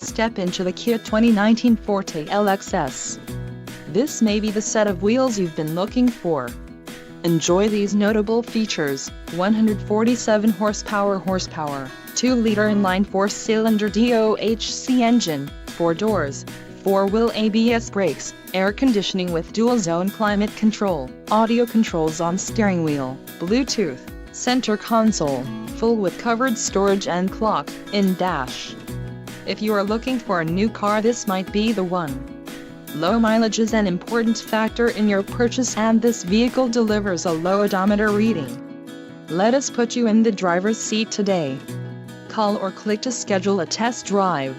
Step into the Kia 2019 Forte LXS. This may be the set of wheels you've been looking for. Enjoy these notable features: 147 horsepower, 2-liter inline 4-cylinder DOHC engine, 4 doors, 4-wheel ABS brakes, air conditioning with dual-zone climate control, audio controls on steering wheel, Bluetooth, center console, full with covered storage and clock-in dash. If you are looking for a new car, this might be the one. Low mileage is an important factor in your purchase, and this vehicle delivers a low odometer reading. Let us put you in the driver's seat today. Call or click to schedule a test drive.